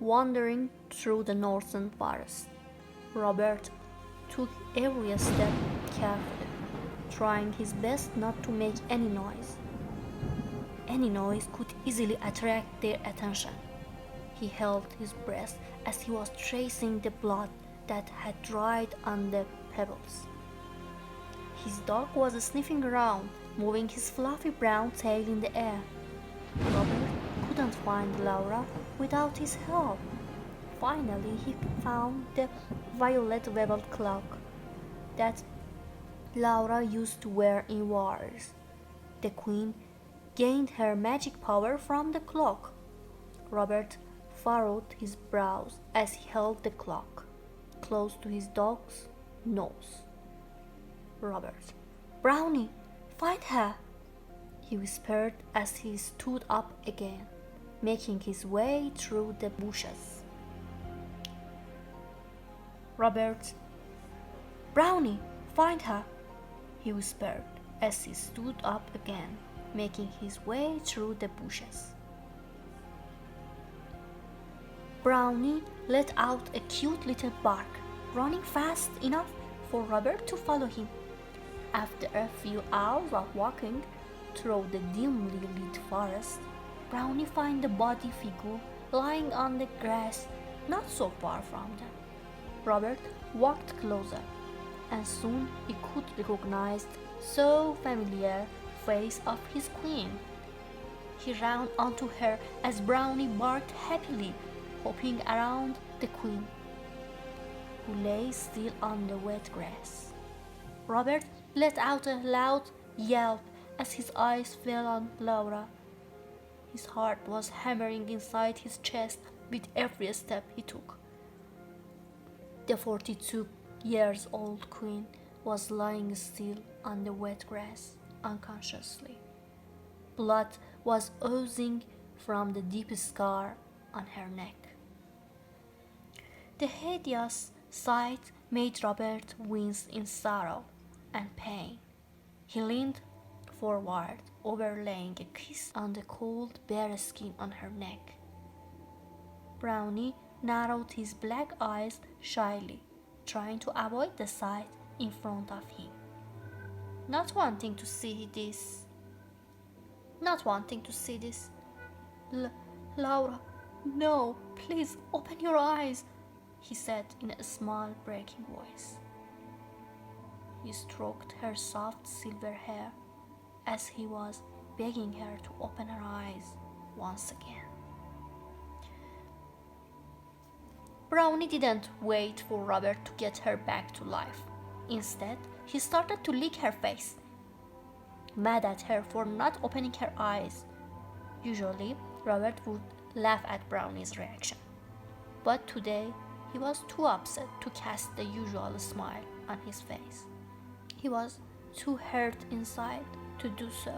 wandering through the northern forest. Robert took every step carefully, trying his best not to make any noise. Any noise could easily attract their attention. He held his breath as he was tracing the blood that had dried on the pebbles. His dog was sniffing around, moving his fluffy brown tail in the air. Robert couldn't find Laura without his help. Finally, he found the violet webbed cloak that Laura used to wear in wars. The queen gained her magic power from the cloak. Robert furrowed his brows as he held the cloak close to his dog's nose. Robert, Brownie, find her, he whispered as he stood up again, making his way through the bushes. Robert, Brownie, find her, he whispered as he stood up again, making his way through the bushes. Brownie let out a cute little bark, running fast enough for Robert to follow him. After a few hours of walking through the dimly lit forest, Brownie found the body figure lying on the grass not so far from them. Robert walked closer, and soon he could recognize the so familiar face of his queen. He ran onto her as Brownie barked happily, hopping around the queen, who lay still on the wet grass. Robert let out a loud yelp as his eyes fell on Laura. His heart was hammering inside his chest with every step he took. The 42-year-old queen was lying still on the wet grass, unconsciously. Blood was oozing from the deep scar on her neck. The hideous sight made Robert wince in sorrow and pain. He leaned forward, overlaying a kiss on the cold bare skin on her neck. Brownie narrowed his black eyes shyly, trying to avoid the sight in front of him. Not wanting to see this. Laura, no, please open your eyes, he said in a small, breaking voice. He stroked her soft silver hair as he was begging her to open her eyes once again. Brownie didn't wait for Robert to get her back to life. Instead, he started to lick her face, mad at her for not opening her eyes. Usually, Robert would laugh at Brownie's reaction, but today he was too upset to cast the usual smile on his face. He was too hurt inside to do so.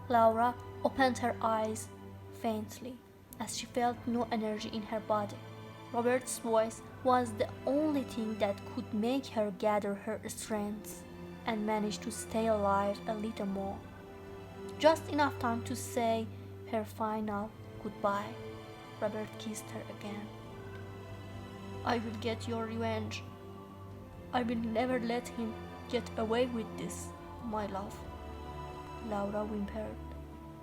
Laura opened her eyes faintly as she felt no energy in her body. Robert's voice was the only thing that could make her gather her strength and manage to stay alive a little more. Just enough time to say her final goodbye. Robert kissed her again. I will get your revenge. I will never let him get away with this, my love, Laura whimpered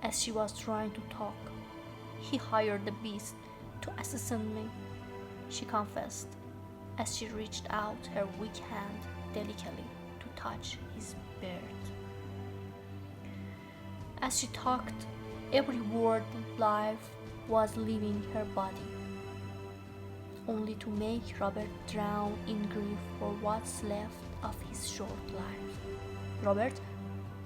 as she was trying to talk. He hired the beast to assassinate me, she confessed as she reached out her weak hand delicately to touch his beard. As she talked, every word life was leaving her body, only to make Robert drown in grief for what's left of his short life. Robert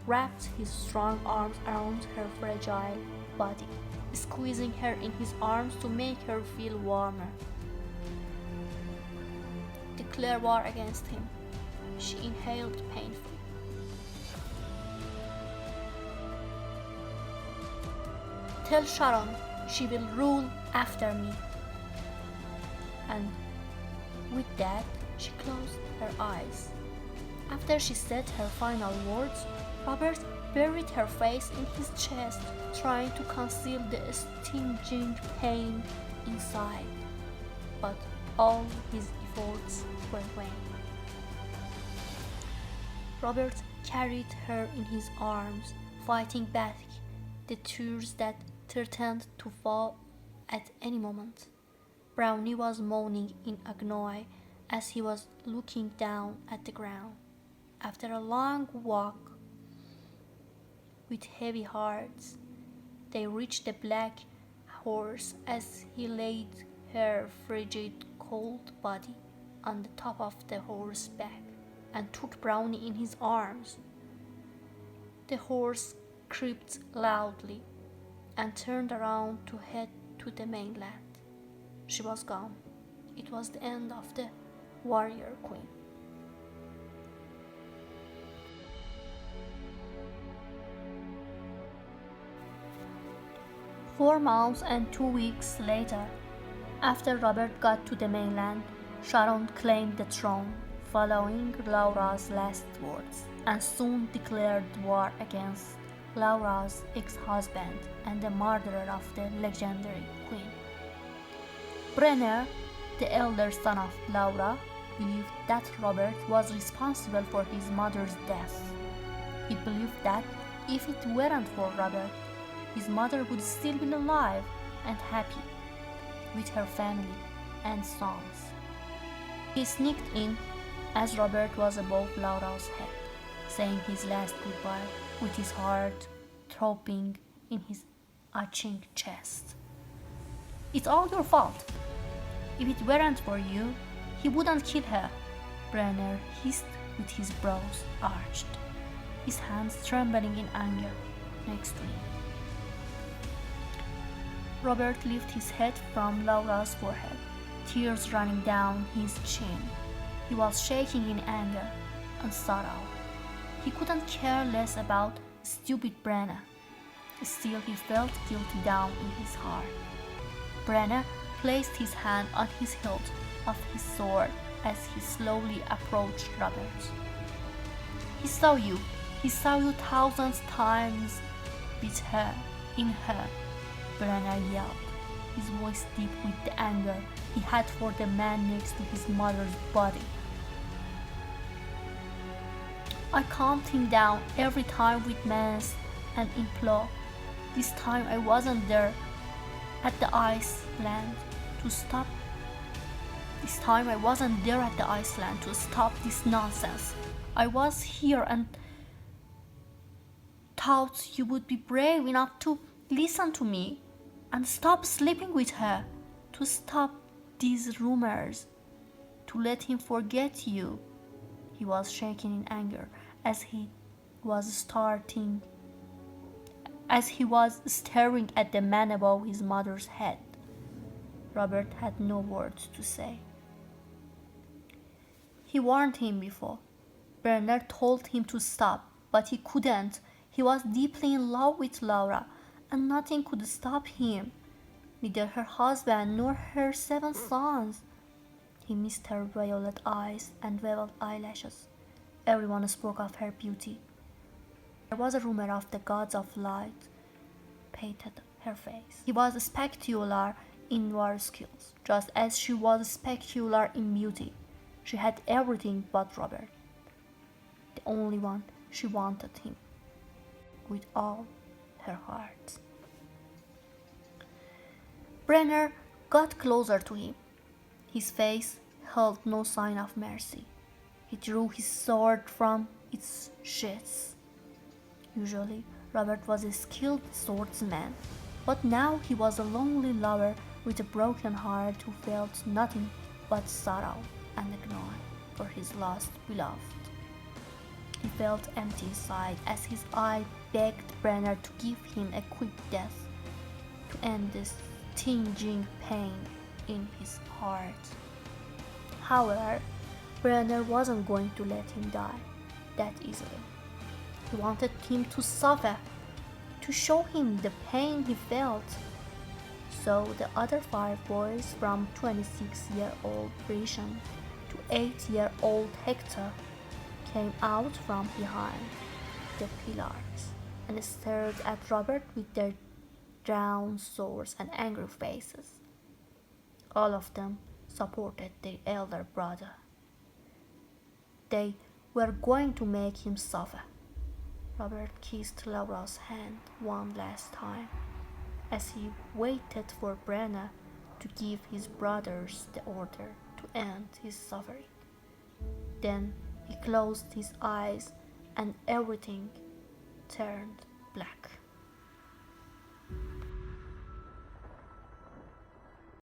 wrapped his strong arms around her fragile body, squeezing her in his arms to make her feel warmer. Declare war against him, she inhaled painfully. Tell Sharon she will rule after me. And with that, she closed her eyes. After she said her final words, Robert buried her face in his chest, trying to conceal the stinging pain inside, but all his efforts were vain. Robert carried her in his arms, fighting back the tears that threatened to fall at any moment. Brownie was moaning in agony as he was looking down at the ground. After a long walk with heavy hearts, they reached the black horse as he laid her frigid, cold body on the top of the horse's back and took Brownie in his arms. The horse creaked loudly and turned around to head to the mainland. She was gone. It was the end of the warrior queen. Four months and 2 weeks later, after Robert got to the mainland, Sharon claimed the throne, following Laura's last words, and soon declared war against Laura's ex-husband and the murderer of the legendary queen. Brenner, the elder son of Laura, believed that Robert was responsible for his mother's death. He believed that if it weren't for Robert, his mother would still be alive and happy with her family and sons. He sneaked in as Robert was above Laura's head, saying his last goodbye with his heart throbbing in his aching chest. "It's all your fault. If it weren't for you, he wouldn't kill her," Brenner hissed with his brows arched, his hands trembling in anger next to him. Robert lifted his head from Laura's forehead, tears running down his chin. He was shaking in anger and sorrow. He couldn't care less about stupid Brenna. Still, he felt guilty down in his heart. Brenna placed his hand on his hilt of his sword as he slowly approached Robert. He saw you thousands times with her, in her," Brenna yelled, his voice deep with the anger he had for the man next to his mother's body. "I calmed him down every time with menace and implore. This time I wasn't there at the Iceland to stop. This time I wasn't there at the Iceland to stop this nonsense. I was here and thought you would be brave enough to listen to me and stop sleeping with her, to stop these rumors, to let him forget you." He was shaking in anger as he was staring at the man above his mother's head. Robert had no words to say. He warned him before. Brenner told him to stop, but he couldn't. He was deeply in love with Laura, and nothing could stop him, neither her husband nor her 7 sons. He missed her violet eyes and velvet eyelashes. Everyone spoke of her beauty. There was a rumor of the gods of light painted her face. He was spectacular in war skills, just as she was spectacular in beauty. She had everything but Robert, the only one. She wanted him with all her heart. Brenner got closer to him. His face held no sign of mercy. He drew his sword from its sheath. Usually, Robert was a skilled swordsman, but now he was a lonely lover with a broken heart who felt nothing but sorrow and agony for his lost beloved. He felt empty inside as his eye begged Brenner to give him a quick death to end this stinging pain in his heart. However, Brenner wasn't going to let him die that easily. He wanted him to suffer, to show him the pain he felt. So the other 5 boys, from 26-year-old Grisham to 8-year-old Hector, came out from behind the pillars and stared at Robert with their drawn swords and angry faces. All of them supported their elder brother. They were going to make him suffer. Robert kissed Laura's hand one last time as he waited for Brenna to give his brothers the order to end his suffering. Then he closed his eyes and everything turned black.